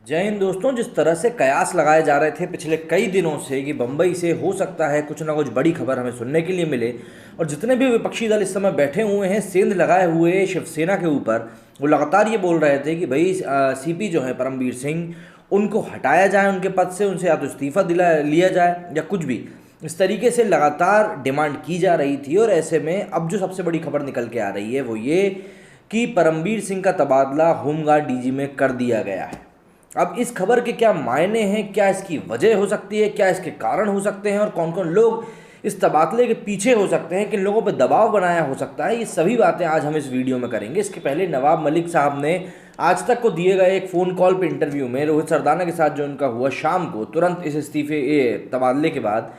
जय हिंद दोस्तों। जिस तरह से कयास लगाए जा रहे थे पिछले कई दिनों से कि बम्बई से हो सकता है कुछ ना कुछ बड़ी खबर हमें सुनने के लिए मिले, और जितने भी विपक्षी दल इस समय बैठे हुए हैं सेंध लगाए हुए शिवसेना के ऊपर, वो लगातार ये बोल रहे थे कि भाई सीपी जो है परमवीर सिंह, उनको हटाया जाए उनके पद से, उनसे या तो इस्तीफा दिला लिया जाए या कुछ भी इस तरीके से लगातार डिमांड की जा रही थी। और ऐसे में अब जो सबसे बड़ी खबर निकल के आ रही है वो ये कि परमवीर सिंह का तबादला होमगार्ड डीजी में कर दिया गया है। अब इस खबर के क्या मायने हैं, क्या इसकी वजह हो सकती है, क्या इसके कारण हो सकते हैं और कौन कौन लोग इस तबादले के पीछे हो सकते हैं, किन लोगों पर दबाव बनाया हो सकता है, ये सभी बातें आज हम इस वीडियो में करेंगे। इसके पहले नवाब मलिक साहब ने आज तक को दिए गए एक फ़ोन कॉल पे इंटरव्यू में रोहित सरदाना के साथ जो उनका हुआ शाम को तुरंत इस इस्तीफे तबादले के बाद,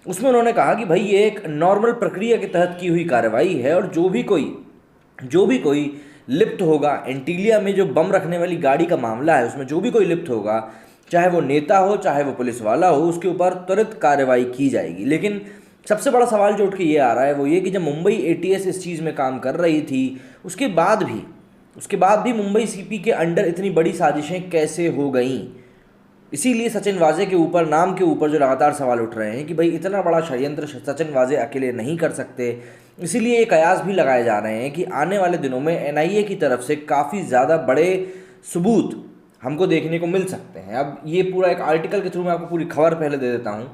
उसमें उन्होंने कहा कि भाई ये एक नॉर्मल प्रक्रिया के तहत की हुई कार्रवाई है और जो भी कोई लिप्त होगा एंटीलिया में जो बम रखने वाली गाड़ी का मामला है उसमें जो भी कोई लिप्त होगा, चाहे वो नेता हो चाहे वो पुलिस वाला हो, उसके ऊपर त्वरित कार्रवाई की जाएगी। लेकिन सबसे बड़ा सवाल जो उठ के ये आ रहा है वो ये कि जब मुंबई एटीएस इस चीज़ में काम कर रही थी उसके बाद भी मुंबई सीपी के अंडर इतनी बड़ी साजिशें कैसे हो गईं। इसीलिए सचिन वाजे के ऊपर, नाम के ऊपर जो लगातार सवाल उठ रहे हैं कि भाई इतना बड़ा षड्यंत्र सचिन वाजे अकेले नहीं कर सकते। इसीलिए ये कयास भी लगाए जा रहे हैं कि आने वाले दिनों में एनआईए की तरफ से काफ़ी ज़्यादा बड़े सबूत हमको देखने को मिल सकते हैं। अब ये पूरा एक आर्टिकल के थ्रू मैं आपको पूरी खबर पहले दे देता हूँ।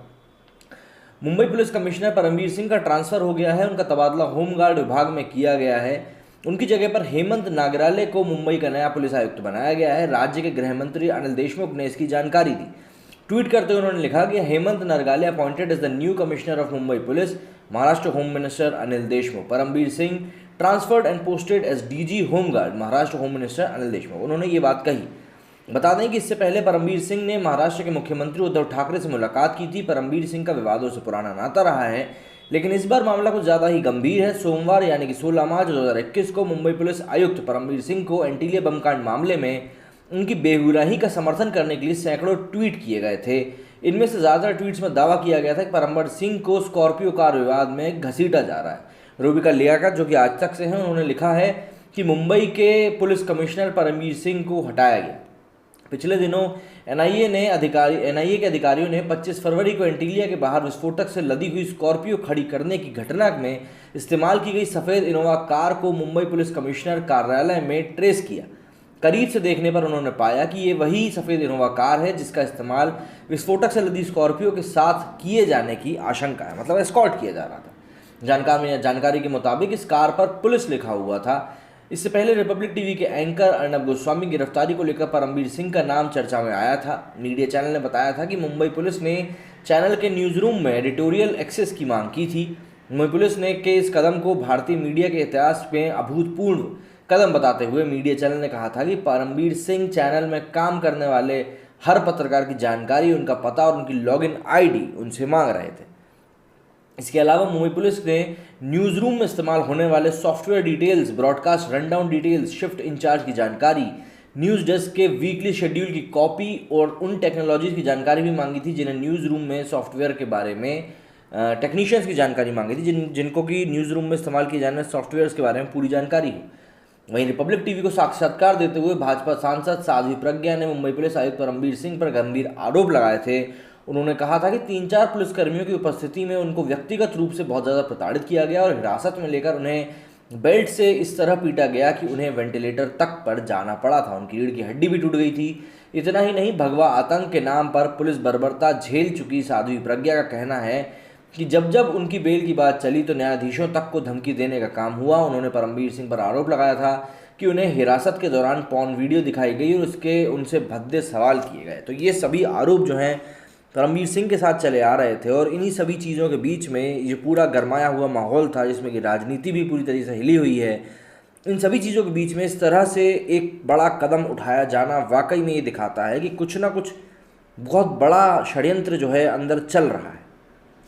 मुंबई पुलिस कमिश्नर परमवीर सिंह का ट्रांसफ़र हो गया है, उनका तबादला होमगार्ड विभाग में किया गया है। उनकी जगह पर हेमंत नागराले को मुंबई का नया पुलिस आयुक्त बनाया गया है। राज्य के गृह मंत्री अनिल देशमुख ने इसकी जानकारी दी। ट्वीट करते हुए उन्होंने लिखा कि Hemant Nagrale appointed as the new commissioner of Mumbai police, Maharashtra home minister Anil Deshmukh. Paramvir Singh transferred and posted as DG home guard, Maharashtra home minister Anil Deshmukh. उन्होंने ये बात कही। बता दें कि इससे पहले परमवीर सिंह ने महाराष्ट्र के मुख्यमंत्री उद्धव ठाकरे से मुलाकात की थी। परमवीर सिंह का विवादों से पुराना नाता रहा है, लेकिन इस बार मामला कुछ ज़्यादा ही गंभीर है। सोमवार यानी कि 16 मार्च 2021 को मुंबई पुलिस आयुक्त परमवीर सिंह को एंटीलिया बम कांड मामले में उनकी बेगुनाही का समर्थन करने के लिए सैकड़ों ट्वीट किए गए थे। इनमें से ज़्यादातर ट्वीट्स में दावा किया गया था कि परमवीर सिंह को स्कॉर्पियो कार विवाद में घसीटा जा रहा है। रूबिका लियाकत, जो कि आज तक से हैं, उन्होंने लिखा है कि मुंबई के पुलिस कमिश्नर परमवीर सिंह को हटाया गया। पिछले दिनों एनआईए के अधिकारियों ने 25 फरवरी को एंटीलिया के बाहर विस्फोटक से लदी हुई स्कॉर्पियो खड़ी करने की घटना में इस्तेमाल की गई सफ़ेद इनोवा कार को मुंबई पुलिस कमिश्नर कार्यालय में ट्रेस किया। करीब से देखने पर उन्होंने पाया कि ये वही सफ़ेद इनोवा कार है जिसका इस्तेमाल विस्फोटक से लदी स्कॉर्पियो के साथ किए जाने की आशंका है, मतलब एस्कॉर्ट किया जा रहा था। जानकारी के मुताबिक इस कार पर पुलिस लिखा हुआ था। इससे पहले रिपब्लिक टीवी के एंकर अर्नब गोस्वामी की गिरफ्तारी को लेकर परमवीर सिंह का नाम चर्चा में आया था। मीडिया चैनल ने बताया था कि मुंबई पुलिस ने चैनल के न्यूज़ रूम में एडिटोरियल एक्सेस की मांग की थी। मुंबई पुलिस ने के इस कदम को भारतीय मीडिया के इतिहास में अभूतपूर्व कदम बताते हुए मीडिया चैनल ने कहा था कि परमवीर सिंह चैनल में काम करने वाले हर पत्रकार की जानकारी, उनका पता और उनकी लॉगिन आईडी उनसे मांग रहे थे। इसके अलावा मुंबई पुलिस ने न्यूज़ रूम में इस्तेमाल होने वाले software details, broadcast rundown details, shift in charge की जानकारी, न्यूज़ डेस्क के वीकली शेड्यूल की कॉपी और उन टेक्नोलॉजीज़ की जानकारी भी मांगी थी जिन्हें न्यूज़ रूम में सॉफ्टवेयर के बारे में टेक्नीशियंस की जानकारी मांगी थी, जिनको कि न्यूज़ रूम में इस्तेमाल किए जाने सॉफ्टवेयर्स के बारे में पूरी जानकारी हो। वहीं रिपब्लिक टीवी को साक्षात्कार देते हुए भाजपा सांसद साध्वी प्रज्ञा ने मुंबई पुलिस आयुक्त परमवीर सिंह पर गंभीर आरोप लगाए थे। उन्होंने कहा था कि 3-4 पुलिसकर्मियों की उपस्थिति में उनको व्यक्तिगत रूप से बहुत ज़्यादा प्रताड़ित किया गया और हिरासत में लेकर उन्हें बेल्ट से इस तरह पीटा गया कि उन्हें वेंटिलेटर तक पर जाना पड़ा था। उनकी रीढ़ की हड्डी भी टूट गई थी। इतना ही नहीं, भगवा आतंक के नाम पर पुलिस बर्बरता झेल चुकी साध्वी प्रज्ञा का कहना है कि जब जब उनकी बेल की बात चली तो न्यायाधीशों तक को धमकी देने का काम हुआ। उन्होंने परमवीर सिंह पर आरोप लगाया था कि उन्हें हिरासत के दौरान पॉर्न वीडियो दिखाई गई और उनसे भद्दे सवाल किए गए। तो ये सभी आरोप जो हैं परमवीर सिंह के साथ चले आ रहे थे और इन्हीं सभी चीज़ों के बीच में ये पूरा गरमाया हुआ माहौल था जिसमें कि राजनीति भी पूरी तरीके से हिली हुई है। इन सभी चीज़ों के बीच में इस तरह से एक बड़ा कदम उठाया जाना वाकई में ये दिखाता है कि कुछ ना कुछ बहुत बड़ा षड्यंत्र जो है अंदर चल रहा है।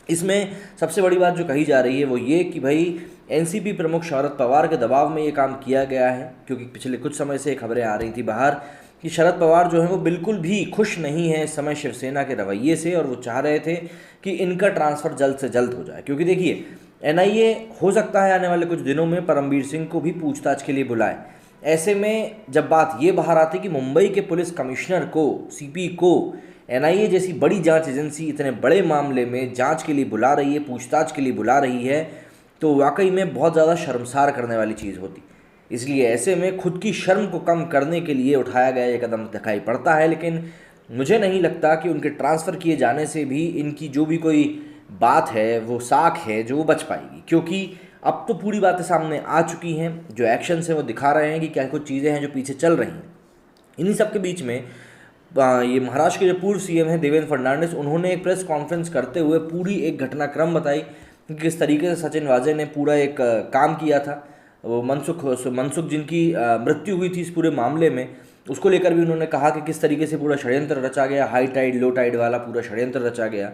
इसमें सबसे बड़ी बात जो कही जा रही है वो ये कि भाई एनसीपी प्रमुख शरद पवार के दबाव में ये काम किया गया है, क्योंकि पिछले कुछ समय से खबरें आ रही थी बाहर कि शरद पवार जो है वो बिल्कुल भी खुश नहीं है इस समय शिवसेना के रवैये से, और वो चाह रहे थे कि इनका ट्रांसफ़र जल्द से जल्द हो जाए। क्योंकि देखिए, एनआईए हो सकता है आने वाले कुछ दिनों में परमवीर सिंह को भी पूछताछ के लिए बुलाए। ऐसे में जब बात ये बाहर आती कि मुंबई के पुलिस कमिश्नर को, सीपी को एनआईए जैसी बड़ी जांच एजेंसी इतने बड़े मामले में जांच के लिए बुला रही है, पूछताछ के लिए बुला रही है, तो वाकई में बहुत ज़्यादा शर्मसार करने वाली चीज़ होती। इसलिए ऐसे में खुद की शर्म को कम करने के लिए उठाया गया ये कदम दिखाई पड़ता है। लेकिन मुझे नहीं लगता कि उनके ट्रांसफ़र किए जाने से भी इनकी जो भी कोई बात है, वो साख है जो वो बच पाएगी, क्योंकि अब तो पूरी बातें सामने आ चुकी हैं। जो एक्शंस हैं वो दिखा रहे हैं कि क्या कुछ चीज़ें हैं जो पीछे चल रही हैं। इन्हीं सब के बीच में ये महाराष्ट्र के जो पूर्व सीएम हैं देवेंद्र फडणवीस, उन्होंने एक प्रेस कॉन्फ्रेंस करते हुए पूरी एक घटनाक्रम बताई कि किस तरीके से सचिन वाजे ने पूरा एक काम किया था। वो मनसुख जिनकी मृत्यु हुई थी इस पूरे मामले में, उसको लेकर भी उन्होंने कहा कि किस तरीके से पूरा षड्यंत्र रचा गया, हाई टाइड लो टाइड वाला पूरा षड्यंत्र रचा गया।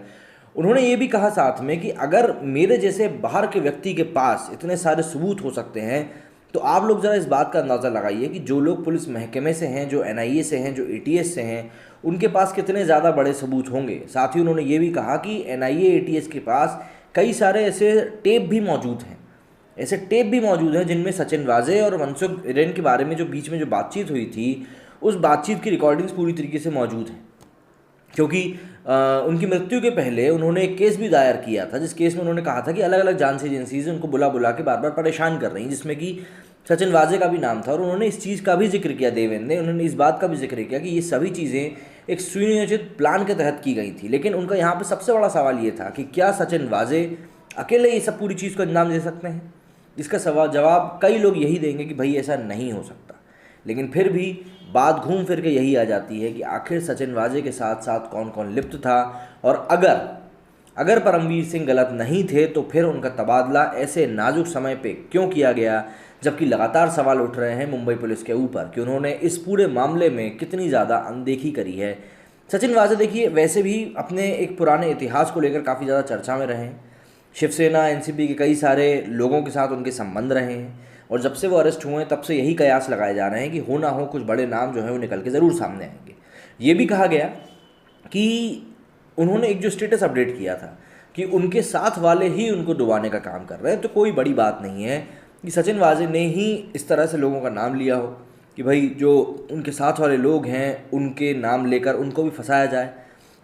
उन्होंने ये भी कहा साथ में कि अगर मेरे जैसे बाहर के व्यक्ति के पास इतने सारे सबूत हो सकते हैं, तो आप लोग ज़रा इस बात का अंदाज़ा लगाइए कि जो लोग पुलिस महकमे से हैं, जो एनआईए से हैं, जो एटीएस से हैं, उनके पास कितने ज़्यादा बड़े सबूत होंगे। साथ ही उन्होंने ये भी कहा कि एनआईए एटीएस के पास कई सारे ऐसे टेप भी मौजूद हैं जिनमें सचिन वाजे और मनसुख हिरेन के बारे में जो बीच में जो बातचीत हुई थी, उस बातचीत की रिकॉर्डिंग्स पूरी तरीके से मौजूद हैं। क्योंकि उनकी मृत्यु के पहले उन्होंने एक केस भी दायर किया था, जिस केस में उन्होंने कहा था कि अलग अलग जांच एजेंसीज उनको बुला बुला के बार बार परेशान कर रही हैं, जिसमें कि सचिन वाजे का भी नाम था। और उन्होंने इस चीज़ का भी जिक्र किया, देवेंद्र ने, उन्होंने इस बात का भी जिक्र किया कि ये सभी चीज़ें एक सुनियोजित प्लान के तहत की गई थी। लेकिन उनका यहाँ पर सबसे बड़ा सवाल ये था कि क्या सचिन वाजे अकेले ये सब पूरी चीज़ को अंजाम दे सकते हैं। इसका जवाब कई लोग यही देंगे कि भाई ऐसा नहीं हो सकता। लेकिन फिर भी बात घूम फिर के यही आ जाती है कि आखिर सचिन वाजे के साथ साथ कौन कौन लिप्त था, और अगर परमवीर सिंह गलत नहीं थे तो फिर उनका तबादला ऐसे नाजुक समय पे क्यों किया गया, जबकि लगातार सवाल उठ रहे हैं मुंबई पुलिस के ऊपर कि उन्होंने इस पूरे मामले में कितनी ज़्यादा अनदेखी करी है। सचिन वाजे देखिए वैसे भी अपने एक पुराने इतिहास को लेकर काफ़ी ज़्यादा चर्चा में रहे हैं। शिवसेना, एनसीपी के कई सारे लोगों के साथ उनके संबंध रहे हैं, और जब से वो अरेस्ट हुए हैं तब से यही कयास लगाए जा रहे हैं कि हो ना हो कुछ बड़े नाम जो हैं वो निकल के ज़रूर सामने आएंगे। ये भी कहा गया कि उन्होंने एक जो स्टेटस अपडेट किया था कि उनके साथ वाले ही उनको डुबाने का काम कर रहे हैं, तो कोई बड़ी बात नहीं है कि सचिन वाजे ने ही इस तरह से लोगों का नाम लिया हो कि भाई जो उनके साथ वाले लोग हैं उनके नाम लेकर उनको भी फंसाया जाए।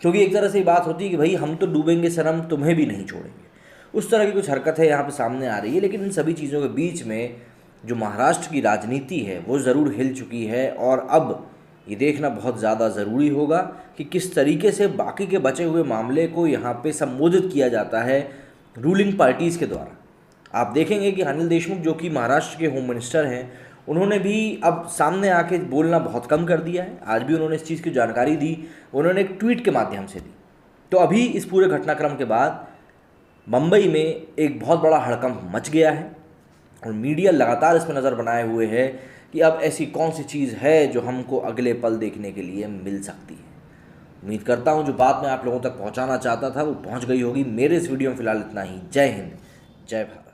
क्योंकि एक तरह से ये बात होती है कि भाई हम तो डूबेंगे सनम, तुम्हें भी नहीं छोड़ेंगे। उस तरह की कुछ हरकत है यहाँ पे सामने आ रही है। लेकिन इन सभी चीज़ों के बीच में जो महाराष्ट्र की राजनीति है वो ज़रूर हिल चुकी है, और अब ये देखना बहुत ज़्यादा ज़रूरी होगा कि किस तरीके से बाकी के बचे हुए मामले को यहाँ पे संबोधित किया जाता है रूलिंग पार्टीज़ के द्वारा। आप देखेंगे कि अनिल देशमुख जो कि महाराष्ट्र के होम मिनिस्टर हैं, उन्होंने भी अब सामने आके बोलना बहुत कम कर दिया है। आज भी उन्होंने इस चीज़ की जानकारी दी, उन्होंने एक ट्वीट के माध्यम से दी। तो अभी इस पूरे घटनाक्रम के बाद मुंबई में एक बहुत बड़ा हड़कंप मच गया है, और मीडिया लगातार इस पर नज़र बनाए हुए है कि अब ऐसी कौन सी चीज़ है जो हमको अगले पल देखने के लिए मिल सकती है। उम्मीद करता हूँ जो बात मैं आप लोगों तक पहुँचाना चाहता था वो पहुँच गई होगी। मेरे इस वीडियो में फ़िलहाल इतना ही। जय हिंद, जय भारत।